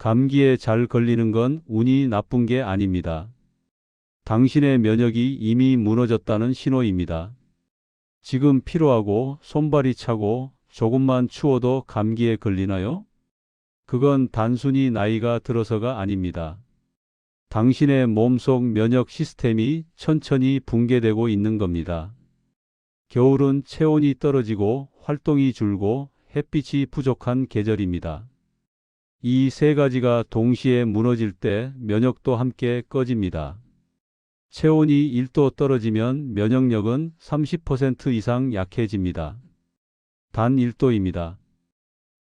감기에 잘 걸리는 건 운이 나쁜 게 아닙니다. 당신의 면역이 이미 무너졌다는 신호입니다. 지금 피로하고 손발이 차고 조금만 추워도 감기에 걸리나요? 그건 단순히 나이가 들어서가 아닙니다. 당신의 몸속 면역 시스템이 천천히 붕괴되고 있는 겁니다. 겨울은 체온이 떨어지고 활동이 줄고 햇빛이 부족한 계절입니다. 이 세 가지가 동시에 무너질 때 면역도 함께 꺼집니다. 체온이 1도 떨어지면 면역력은 30% 이상 약해집니다. 단 1도입니다.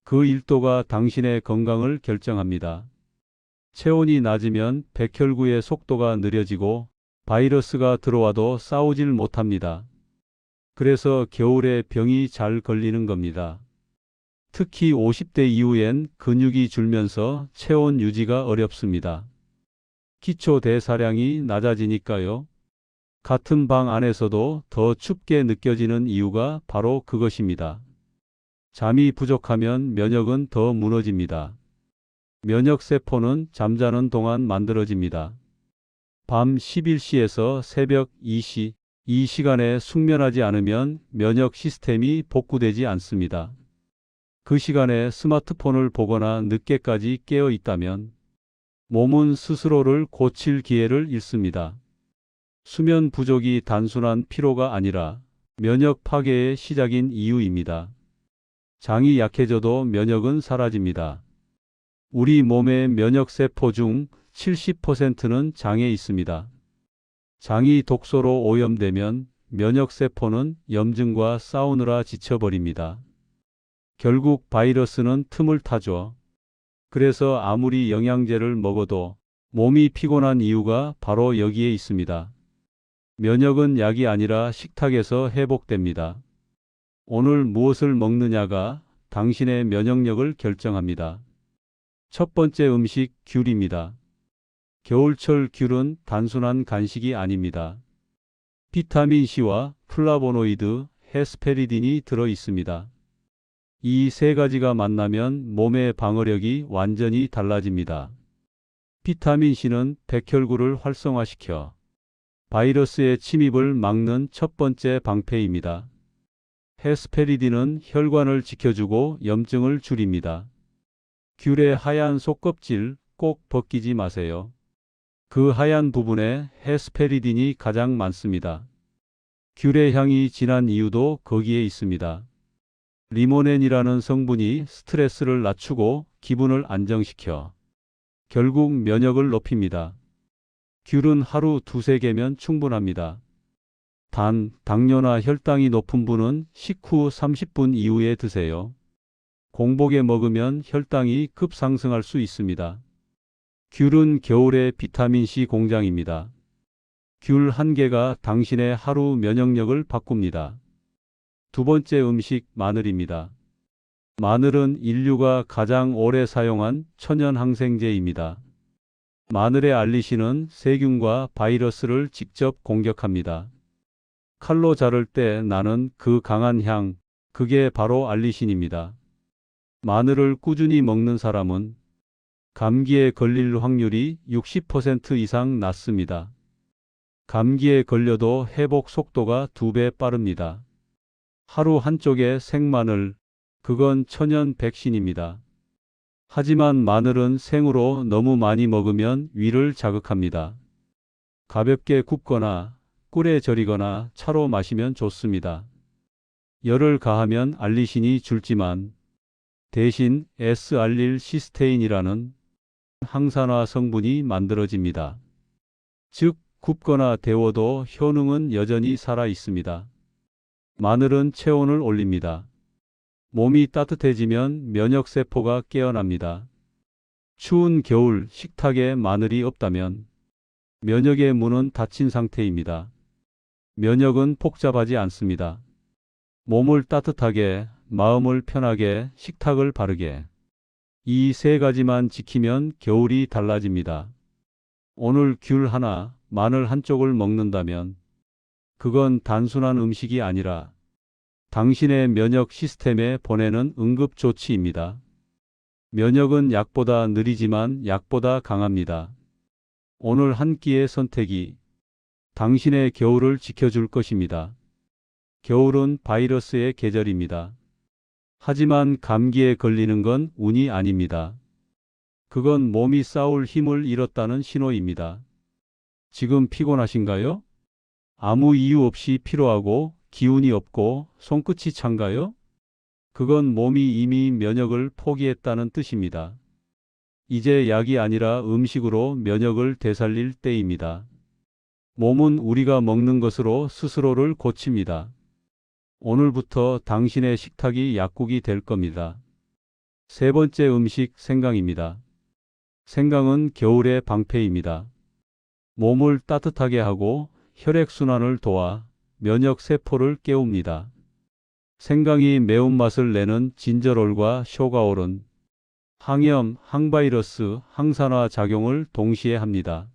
그 1도가 당신의 건강을 결정합니다. 체온이 낮으면 백혈구의 속도가 느려지고 바이러스가 들어와도 싸우질 못합니다. 그래서 겨울에 병이 잘 걸리는 겁니다. 특히 50대 이후엔 근육이 줄면서 체온 유지가 어렵습니다. 기초 대사량이 낮아지니까요. 같은 방 안에서도 더 춥게 느껴지는 이유가 바로 그것입니다. 잠이 부족하면 면역은 더 무너집니다. 면역세포는 잠자는 동안 만들어집니다. 밤 11시에서 새벽 2시, 이 시간에 숙면하지 않으면 면역 시스템이 복구되지 않습니다. 그 시간에 스마트폰을 보거나 늦게까지 깨어 있다면 몸은 스스로를 고칠 기회를 잃습니다. 수면 부족이 단순한 피로가 아니라 면역 파괴의 시작인 이유입니다. 장이 약해져도 면역은 사라집니다. 우리 몸의 면역세포 중 70%는 장에 있습니다. 장이 독소로 오염되면 면역세포는 염증과 싸우느라 지쳐버립니다. 결국 바이러스는 틈을 타죠. 그래서 아무리 영양제를 먹어도 몸이 피곤한 이유가 바로 여기에 있습니다. 면역은 약이 아니라 식탁에서 회복됩니다. 오늘 무엇을 먹느냐가 당신의 면역력을 결정합니다. 첫 번째 음식, 귤입니다. 겨울철 귤은 단순한 간식이 아닙니다. 비타민C와 플라보노이드, 헤스페리딘이 들어 있습니다. 이 세 가지가 만나면 몸의 방어력이 완전히 달라집니다. 비타민C는 백혈구를 활성화시켜 바이러스의 침입을 막는 첫 번째 방패입니다. 헤스페리딘은 혈관을 지켜주고 염증을 줄입니다. 귤의 하얀 속껍질 꼭 벗기지 마세요. 그 하얀 부분에 헤스페리딘이 가장 많습니다. 귤의 향이 진한 이유도 거기에 있습니다. 리모넨이라는 성분이 스트레스를 낮추고 기분을 안정시켜 결국 면역을 높입니다. 귤은 하루 두세 개면 충분합니다. 단, 당뇨나 혈당이 높은 분은 식후 30분 이후에 드세요. 공복에 먹으면 혈당이 급상승할 수 있습니다. 귤은 겨울의 비타민C 공장입니다. 귤 한 개가 당신의 하루 면역력을 바꿉니다. 두 번째 음식, 마늘입니다. 마늘은 인류가 가장 오래 사용한 천연 항생제입니다. 마늘의 알리신은 세균과 바이러스를 직접 공격합니다. 칼로 자를 때 나는 그 강한 향, 그게 바로 알리신입니다. 마늘을 꾸준히 먹는 사람은 감기에 걸릴 확률이 60% 이상 낮습니다. 감기에 걸려도 회복 속도가 2배 빠릅니다. 하루 한쪽에 생마늘, 그건 천연 백신입니다. 하지만 마늘은 생으로 너무 많이 먹으면 위를 자극합니다. 가볍게 굽거나 꿀에 절이거나 차로 마시면 좋습니다. 열을 가하면 알리신이 줄지만 대신 S알릴시스테인이라는 항산화 성분이 만들어집니다. 즉, 굽거나 데워도 효능은 여전히 살아 있습니다. 마늘은 체온을 올립니다. 몸이 따뜻해지면 면역세포가 깨어납니다. 추운 겨울 식탁에 마늘이 없다면 면역의 문은 닫힌 상태입니다. 면역은 복잡하지 않습니다. 몸을 따뜻하게, 마음을 편하게, 식탁을 바르게. 이 세 가지만 지키면 겨울이 달라집니다. 오늘 귤 하나, 마늘 한쪽을 먹는다면 그건 단순한 음식이 아니라 당신의 면역 시스템에 보내는 응급조치입니다. 면역은 약보다 느리지만 약보다 강합니다. 오늘 한 끼의 선택이 당신의 겨울을 지켜줄 것입니다. 겨울은 바이러스의 계절입니다. 하지만 감기에 걸리는 건 운이 아닙니다. 그건 몸이 싸울 힘을 잃었다는 신호입니다. 지금 피곤하신가요? 아무 이유 없이 피로하고 기운이 없고 손끝이 찬가요? 그건 몸이 이미 면역을 포기했다는 뜻입니다. 이제 약이 아니라 음식으로 면역을 되살릴 때입니다. 몸은 우리가 먹는 것으로 스스로를 고칩니다. 오늘부터 당신의 식탁이 약국이 될 겁니다. 세 번째 음식 생강입니다. 생강은 겨울의 방패입니다. 몸을 따뜻하게 하고 혈액순환을 도와 면역 세포를 깨웁니다. 생강이 매운맛을 내는 진저롤과 쇼가올은 항염, 항바이러스, 항산화 작용을 동시에 합니다.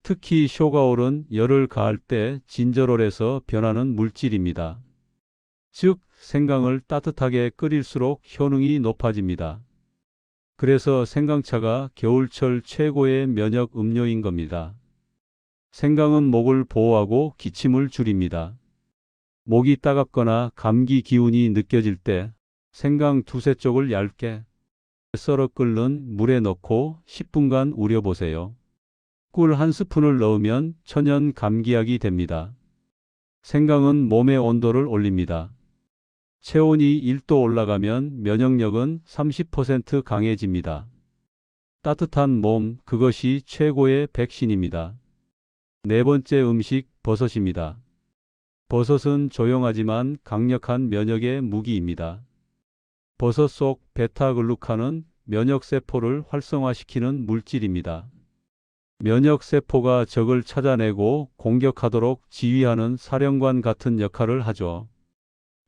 특히 쇼가올은 열을 가할 때 진저롤에서 변하는 물질입니다. 즉, 생강을 따뜻하게 끓일수록 효능이 높아집니다. 그래서 생강차가 겨울철 최고의 면역 음료인 겁니다. 생강은 목을 보호하고 기침을 줄입니다. 목이 따갑거나 감기 기운이 느껴질 때 생강 두세 쪽을 얇게 썰어 끓는 물에 넣고 10분간 우려보세요. 꿀 한 스푼을 넣으면 천연 감기약이 됩니다. 생강은 몸의 온도를 올립니다. 체온이 1도 올라가면 면역력은 30% 강해집니다. 따뜻한 몸, 그것이 최고의 백신입니다. 네 번째 음식, 버섯입니다. 버섯은 조용하지만 강력한 면역의 무기입니다. 버섯 속 베타글루칸은 면역세포를 활성화시키는 물질입니다. 면역세포가 적을 찾아내고 공격하도록 지휘하는 사령관 같은 역할을 하죠.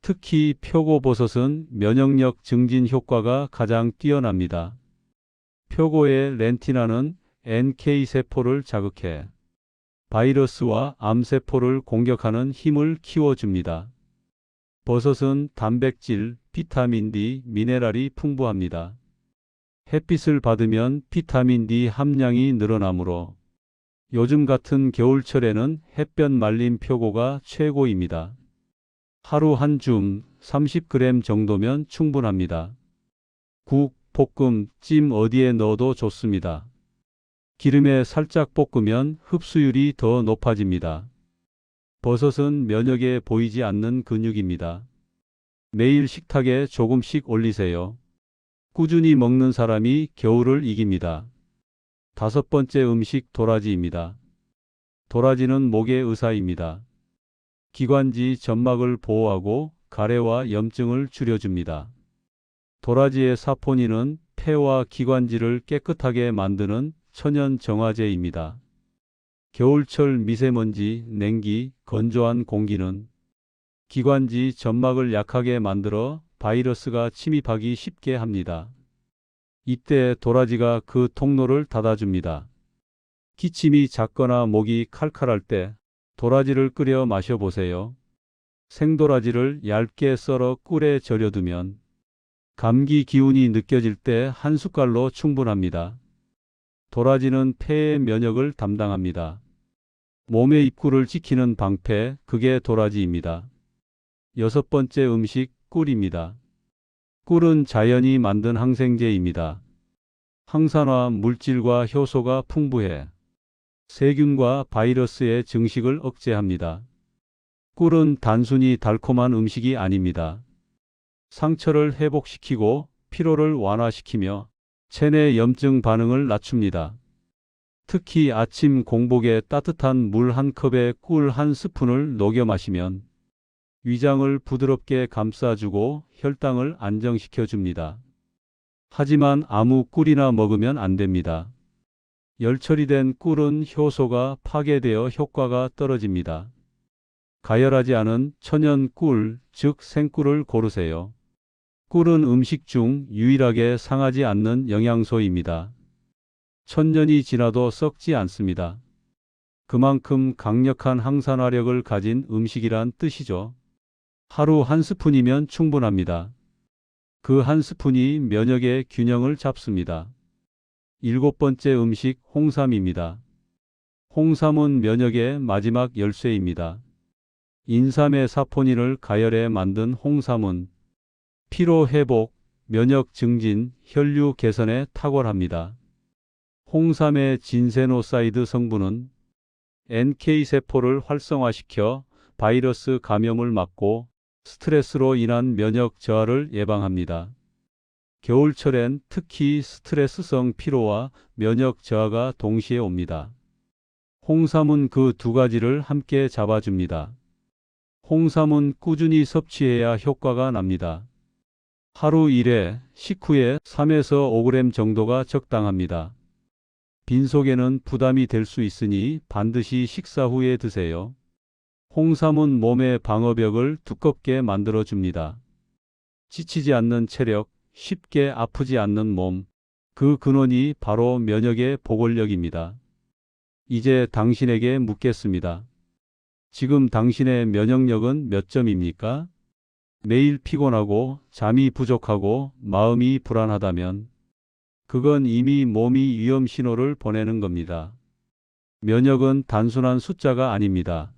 특히 표고버섯은 면역력 증진 효과가 가장 뛰어납니다. 표고의 렌티나는 NK세포를 자극해 바이러스와 암세포를 공격하는 힘을 키워줍니다. 버섯은 단백질, 비타민 D, 미네랄이 풍부합니다. 햇빛을 받으면 비타민 D 함량이 늘어나므로 요즘 같은 겨울철에는 햇볕 말린 표고가 최고입니다. 하루 한 줌 30g 정도면 충분합니다. 국, 볶음, 찜 어디에 넣어도 좋습니다. 기름에 살짝 볶으면 흡수율이 더 높아집니다. 버섯은 면역에 보이지 않는 근육입니다. 매일 식탁에 조금씩 올리세요. 꾸준히 먹는 사람이 겨울을 이깁니다. 다섯 번째 음식, 도라지입니다. 도라지는 목의 의사입니다. 기관지 점막을 보호하고 가래와 염증을 줄여줍니다. 도라지의 사포닌은 폐와 기관지를 깨끗하게 만드는 천연 정화제입니다. 겨울철 미세먼지, 냉기, 건조한 공기는 기관지 점막을 약하게 만들어 바이러스가 침입하기 쉽게 합니다. 이때 도라지가 그 통로를 닫아줍니다. 기침이 잦거나 목이 칼칼할 때 도라지를 끓여 마셔보세요. 생도라지를 얇게 썰어 꿀에 절여두면 감기 기운이 느껴질 때 한 숟갈로 충분합니다. 도라지는 폐의 면역을 담당합니다. 몸의 입구를 지키는 방패, 그게 도라지입니다. 여섯 번째 음식, 꿀입니다. 꿀은 자연이 만든 항생제입니다. 항산화 물질과 효소가 풍부해 세균과 바이러스의 증식을 억제합니다. 꿀은 단순히 달콤한 음식이 아닙니다. 상처를 회복시키고 피로를 완화시키며 체내 염증 반응을 낮춥니다. 특히 아침 공복에 따뜻한 물 한 컵에 꿀 한 스푼을 녹여 마시면 위장을 부드럽게 감싸주고 혈당을 안정시켜 줍니다. 하지만 아무 꿀이나 먹으면 안 됩니다. 열 처리된 꿀은 효소가 파괴되어 효과가 떨어집니다. 가열하지 않은 천연 꿀, 즉 생꿀을 고르세요. 꿀은 음식 중 유일하게 상하지 않는 영양소입니다. 천년이 지나도 썩지 않습니다. 그만큼 강력한 항산화력을 가진 음식이란 뜻이죠. 하루 한 스푼이면 충분합니다. 그 한 스푼이 면역의 균형을 잡습니다. 7번째 음식 홍삼입니다. 홍삼은 면역의 마지막 열쇠입니다. 인삼의 사포닌을 가열해 만든 홍삼은 피로 회복, 면역 증진, 혈류 개선에 탁월합니다. 홍삼의 진세노사이드 성분은 NK 세포를 활성화시켜 바이러스 감염을 막고 스트레스로 인한 면역 저하를 예방합니다. 겨울철엔 특히 스트레스성 피로와 면역 저하가 동시에 옵니다. 홍삼은 그 두 가지를 함께 잡아줍니다. 홍삼은 꾸준히 섭취해야 효과가 납니다. 하루 1회, 식후에 3에서 5g 정도가 적당합니다. 빈속에는 부담이 될 수 있으니 반드시 식사 후에 드세요. 홍삼은 몸의 방어벽을 두껍게 만들어줍니다. 지치지 않는 체력, 쉽게 아프지 않는 몸, 그 근원이 바로 면역의 보골력입니다. 이제 당신에게 묻겠습니다. 지금 당신의 면역력은 몇 점입니까? 매일 피곤하고 잠이 부족하고 마음이 불안하다면 그건 이미 몸이 위험 신호를 보내는 겁니다. 면역은 단순한 숫자가 아닙니다.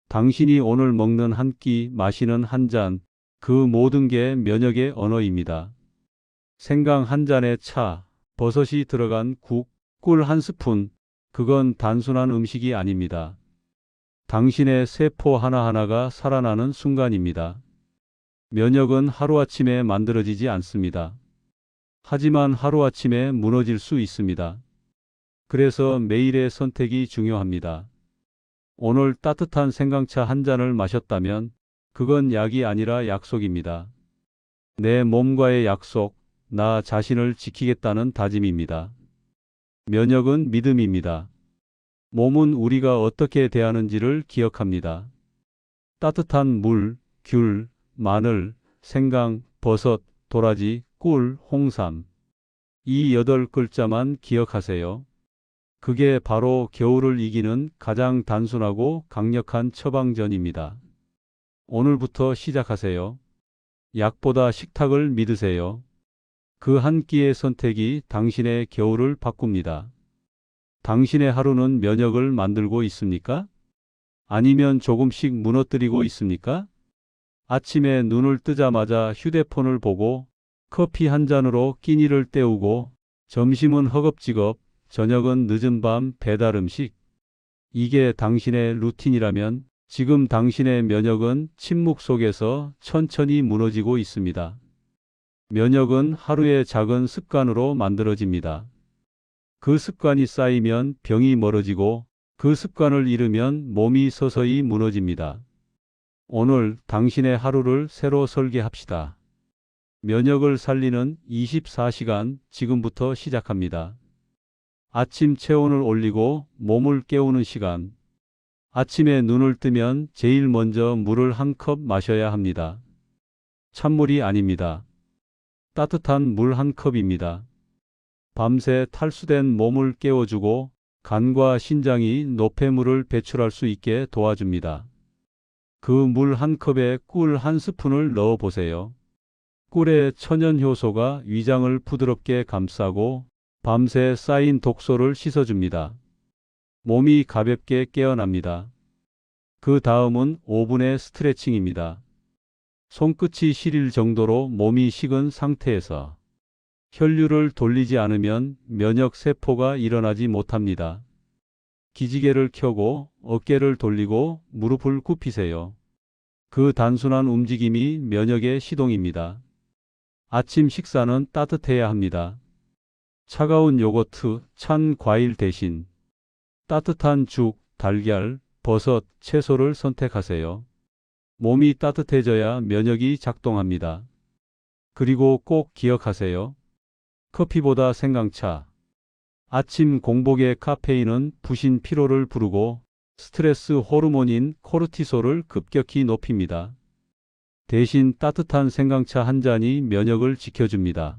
당신이 오늘 먹는 한 끼, 마시는 한 잔, 그 모든 게 면역의 언어입니다. 생강 한 잔의 차, 버섯이 들어간 국, 꿀 한 스푼, 그건 단순한 음식이 아닙니다. 당신의 세포 하나하나가 살아나는 순간입니다. 면역은 하루아침에 만들어지지 않습니다. 하지만 하루아침에 무너질 수 있습니다. 그래서 매일의 선택이 중요합니다. 오늘 따뜻한 생강차 한 잔을 마셨다면 그건 약이 아니라 약속입니다. 내 몸과의 약속, 나 자신을 지키겠다는 다짐입니다. 면역은 믿음입니다. 몸은 우리가 어떻게 대하는지를 기억합니다. 따뜻한 물, 귤, 마늘, 생강, 버섯, 도라지, 꿀, 홍삼. 이 8글자만 기억하세요. 그게 바로 겨울을 이기는 가장 단순하고 강력한 처방전입니다. 오늘부터 시작하세요. 약보다 식탁을 믿으세요. 그 한 끼의 선택이 당신의 겨울을 바꿉니다. 당신의 하루는 면역을 만들고 있습니까? 아니면 조금씩 무너뜨리고 있습니까? 아침에 눈을 뜨자마자 휴대폰을 보고 커피 한 잔으로 끼니를 때우고 점심은 허겁지겁, 저녁은 늦은 밤 배달 음식. 이게 당신의 루틴이라면 지금 당신의 면역은 침묵 속에서 천천히 무너지고 있습니다. 면역은 하루의 작은 습관으로 만들어집니다. 그 습관이 쌓이면 병이 멀어지고 그 습관을 잃으면 몸이 서서히 무너집니다. 오늘 당신의 하루를 새로 설계합시다. 면역을 살리는 24시간 지금부터 시작합니다. 아침 체온을 올리고 몸을 깨우는 시간. 아침에 눈을 뜨면 제일 먼저 물을 한 컵 마셔야 합니다. 찬물이 아닙니다. 따뜻한 물 한 컵입니다. 밤새 탈수된 몸을 깨워주고 간과 신장이 노폐물을 배출할 수 있게 도와줍니다. 그 물 한 컵에 꿀 한 스푼을 넣어 보세요. 꿀의 천연 효소가 위장을 부드럽게 감싸고 밤새 쌓인 독소를 씻어줍니다. 몸이 가볍게 깨어납니다. 그 다음은 5분의 스트레칭입니다. 손끝이 시릴 정도로 몸이 식은 상태에서 혈류를 돌리지 않으면 면역 세포가 일어나지 못합니다. 기지개를 켜고 어깨를 돌리고 무릎을 굽히세요. 그 단순한 움직임이 면역의 시동입니다. 아침 식사는 따뜻해야 합니다. 차가운 요거트, 찬 과일 대신 따뜻한 죽, 달걀, 버섯, 채소를 선택하세요. 몸이 따뜻해져야 면역이 작동합니다. 그리고 꼭 기억하세요. 커피보다 생강차. 아침 공복의 카페인은 부신 피로를 부르고 스트레스 호르몬인 코르티솔을 급격히 높입니다. 대신 따뜻한 생강차 한 잔이 면역을 지켜줍니다.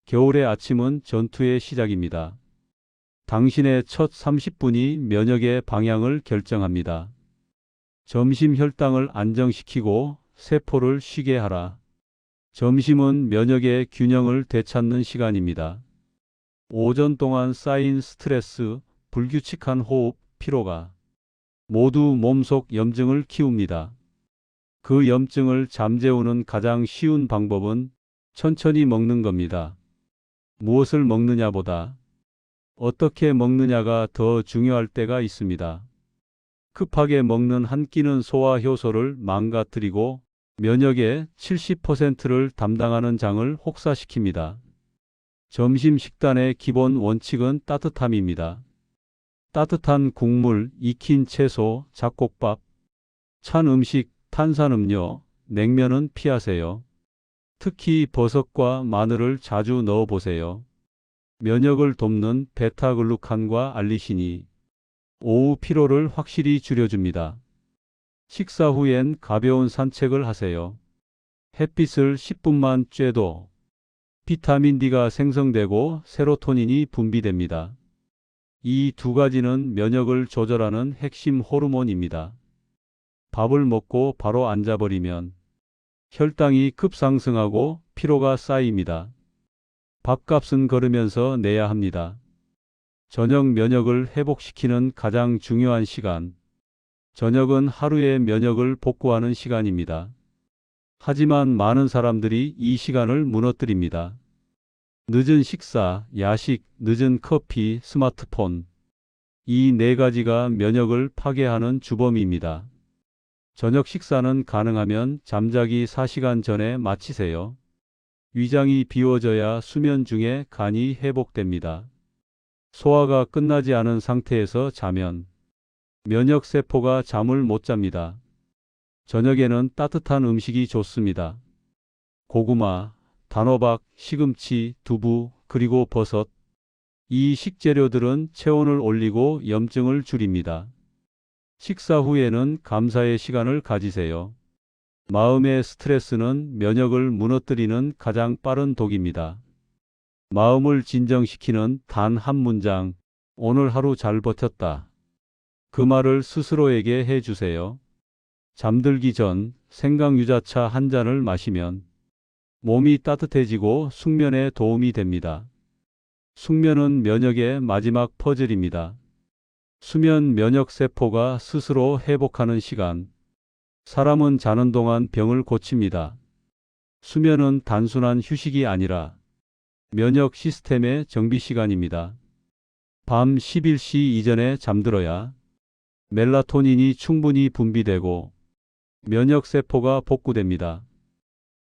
겨울의 아침은 전투의 시작입니다. 당신의 첫 30분이 면역의 방향을 결정합니다. 점심 혈당을 안정시키고 세포를 쉬게 하라. 점심은 면역의 균형을 되찾는 시간입니다. 오전 동안 쌓인 스트레스, 불규칙한 호흡, 피로가 모두 몸속 염증을 키웁니다. 그 염증을 잠재우는 가장 쉬운 방법은 천천히 먹는 겁니다. 무엇을 먹느냐보다 어떻게 먹느냐가 더 중요할 때가 있습니다. 급하게 먹는 한 끼는 소화 효소를 망가뜨리고 면역의 70%를 담당하는 장을 혹사시킵니다. 점심 식단의 기본 원칙은 따뜻함입니다. 따뜻한 국물, 익힌 채소, 잡곡밥, 찬 음식, 탄산음료, 냉면은 피하세요. 특히 버섯과 마늘을 자주 넣어보세요. 면역을 돕는 베타글루칸과 알리신이 오후 피로를 확실히 줄여줍니다. 식사 후엔 가벼운 산책을 하세요. 햇빛을 10분만 쬐도 비타민 D가 생성되고 세로토닌이 분비됩니다. 이 두 가지는 면역을 조절하는 핵심 호르몬입니다. 밥을 먹고 바로 앉아버리면 혈당이 급상승하고 피로가 쌓입니다. 밥값은 걸으면서 내야 합니다. 저녁 면역을 회복시키는 가장 중요한 시간. 저녁은 하루의 면역을 복구하는 시간입니다. 하지만 많은 사람들이 이 시간을 무너뜨립니다. 늦은 식사, 야식, 늦은 커피, 스마트폰. 이 네 가지가 면역을 파괴하는 주범입니다. 저녁 식사는 가능하면 잠자기 4시간 전에 마치세요. 위장이 비워져야 수면 중에 간이 회복됩니다. 소화가 끝나지 않은 상태에서 자면 면역세포가 잠을 못 잡니다. 저녁에는 따뜻한 음식이 좋습니다. 고구마, 단호박, 시금치, 두부, 그리고 버섯. 이 식재료들은 체온을 올리고 염증을 줄입니다. 식사 후에는 감사의 시간을 가지세요. 마음의 스트레스는 면역을 무너뜨리는 가장 빠른 독입니다. 마음을 진정시키는 단 한 문장, 오늘 하루 잘 버텼다. 그 말을 스스로에게 해주세요. 잠들기 전 생강유자차 한 잔을 마시면 몸이 따뜻해지고 숙면에 도움이 됩니다. 숙면은 면역의 마지막 퍼즐입니다. 수면 면역세포가 스스로 회복하는 시간. 사람은 자는 동안 병을 고칩니다. 수면은 단순한 휴식이 아니라 면역 시스템의 정비 시간입니다. 밤 11시 이전에 잠들어야 멜라토닌이 충분히 분비되고 면역세포가 복구됩니다.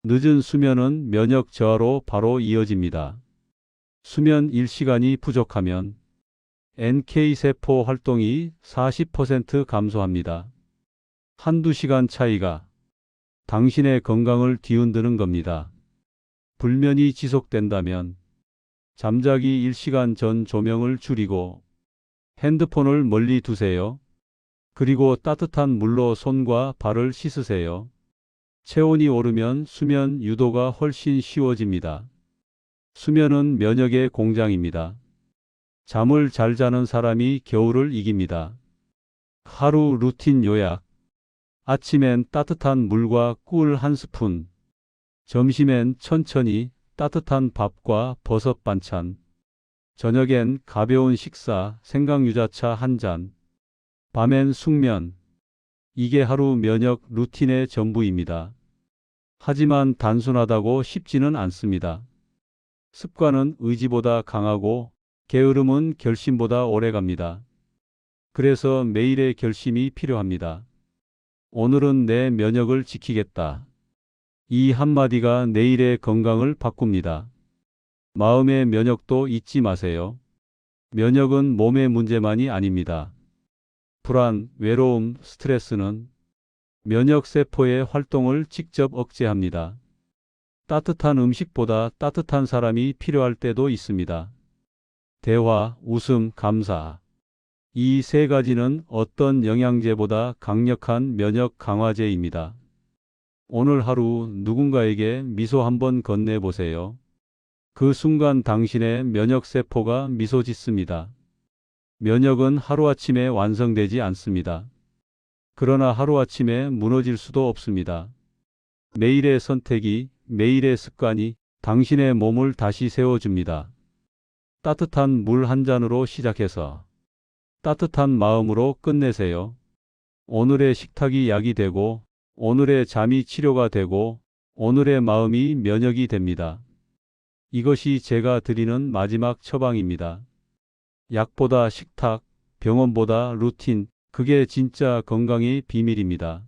늦은 수면은 면역 저하로 바로 이어집니다. 수면 1시간이 부족하면 NK세포 활동이 40% 감소합니다. 한두 시간 차이가 당신의 건강을 뒤흔드는 겁니다. 불면이 지속된다면 잠자기 1시간 전 조명을 줄이고 핸드폰을 멀리 두세요. 그리고 따뜻한 물로 손과 발을 씻으세요. 체온이 오르면 수면 유도가 훨씬 쉬워집니다. 수면은 면역의 공장입니다. 잠을 잘 자는 사람이 겨울을 이깁니다. 하루 루틴 요약. 아침엔 따뜻한 물과 꿀 한 스푼. 점심엔 천천히 따뜻한 밥과 버섯 반찬. 저녁엔 가벼운 식사, 생강유자차 한 잔. 밤엔 숙면. 이게 하루 면역 루틴의 전부입니다. 하지만 단순하다고 쉽지는 않습니다. 습관은 의지보다 강하고 게으름은 결심보다 오래갑니다. 그래서 매일의 결심이 필요합니다. 오늘은 내 면역을 지키겠다. 이 한마디가 내일의 건강을 바꿉니다. 마음의 면역도 잊지 마세요. 면역은 몸의 문제만이 아닙니다. 불안, 외로움, 스트레스는 면역세포의 활동을 직접 억제합니다. 따뜻한 음식보다 따뜻한 사람이 필요할 때도 있습니다. 대화, 웃음, 감사. 이 세 가지는 어떤 영양제보다 강력한 면역 강화제입니다. 오늘 하루 누군가에게 미소 한번 건네보세요. 그 순간 당신의 면역세포가 미소 짓습니다. 면역은 하루아침에 완성되지 않습니다. 그러나 하루아침에 무너질 수도 없습니다. 매일의 선택이 매일의 습관이 당신의 몸을 다시 세워줍니다. 따뜻한 물 한 잔으로 시작해서 따뜻한 마음으로 끝내세요. 오늘의 식탁이 약이 되고, 오늘의 잠이 치료가 되고, 오늘의 마음이 면역이 됩니다. 이것이 제가 드리는 마지막 처방입니다. 약보다 식탁, 병원보다 루틴, 그게 진짜 건강의 비밀입니다.